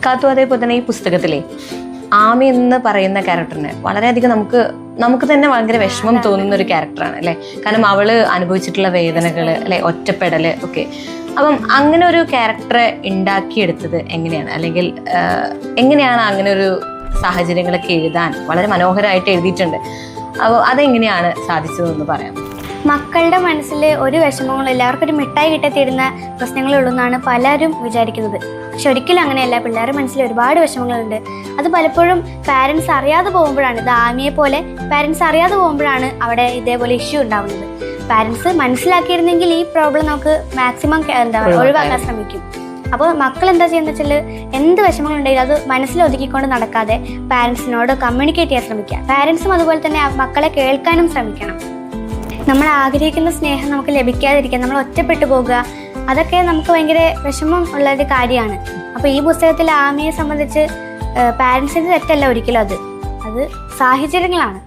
കാത്തു അതേപോലെ തന്നെ ഈ പുസ്തകത്തിലെ ആമി എന്ന് പറയുന്ന ക്യാരക്ടറിന് വളരെയധികം നമുക്ക് തന്നെ ഭയങ്കര വിഷമം തോന്നുന്ന ഒരു ക്യാരക്ടറാണ് അല്ലേ. കാരണം അവള് അനുഭവിച്ചിട്ടുള്ള വേദനകള് അല്ലെ, ഒറ്റപ്പെടല് ഒക്കെ. അപ്പം അങ്ങനെ ഒരു ക്യാരക്ടറെ ഉണ്ടാക്കിയെടുത്തത് എങ്ങനെയാണ്, അല്ലെങ്കിൽ എങ്ങനെയാണ് അങ്ങനെ ഒരു സാഹചര്യങ്ങളൊക്കെ എഴുതാൻ വളരെ മനോഹരമായിട്ട് എഴുതിയിട്ടുണ്ട്. അപ്പോൾ അതെങ്ങനെയാണ് സാധിച്ചതെന്ന് പറയാം. മക്കളുടെ മനസ്സിൽ ഒരു വിഷമങ്ങളും എല്ലാവർക്കും ഒരു മിഠായി കിട്ടത്തിടുന്ന പ്രശ്നങ്ങളുള്ളൂ എന്നാണ് പലരും വിചാരിക്കുന്നത്. പക്ഷെ ഒരിക്കലും അങ്ങനെയല്ല. പിള്ളേരുടെ മനസ്സിൽ ഒരുപാട് വിഷമങ്ങളുണ്ട്. അത് പലപ്പോഴും പാരൻസ് അറിയാതെ പോകുമ്പോഴാണ്, ഇത് ആമിയെ പോലെ പാരൻസ് അറിയാതെ പോകുമ്പോഴാണ് അവിടെ ഇതേപോലെ ഇഷ്യൂ ഉണ്ടാവുന്നത്. പാരൻസ് മനസ്സിലാക്കിയിരുന്നെങ്കിൽ ഈ പ്രോബ്ലം നമുക്ക് മാക്സിമം ഒഴിവാക്കാൻ ശ്രമിക്കും. അപ്പോൾ മക്കൾ എന്താ ചെയ്യുന്നത് വെച്ചാൽ, എന്ത് വിഷമങ്ങളുണ്ടെങ്കിലും അത് മനസ്സിൽ ഒതുക്കിക്കൊണ്ട് നടക്കാതെ പാരൻസിനോട് കമ്മ്യൂണിക്കേറ്റ് ചെയ്യാൻ ശ്രമിക്കുക. പാരൻസും അതുപോലെ തന്നെ മക്കളെ കേൾക്കാനും ശ്രമിക്കണം. നമ്മൾ ആഗ്രഹിക്കുന്ന സ്നേഹം നമുക്ക് ലഭിക്കാതിരിക്കുക, നമ്മൾ ഒറ്റപ്പെട്ടു പോകുക, അതൊക്കെ നമുക്ക് ഭയങ്കര വിഷമം ഉള്ളൊരു കാര്യമാണ്. അപ്പോൾ ഈ പുസ്തകത്തിൽ ആമിയെ സംബന്ധിച്ച് പാരൻസിൻ്റെ തെറ്റല്ല ഒരിക്കലും, അത് സാഹചര്യങ്ങളാണ്.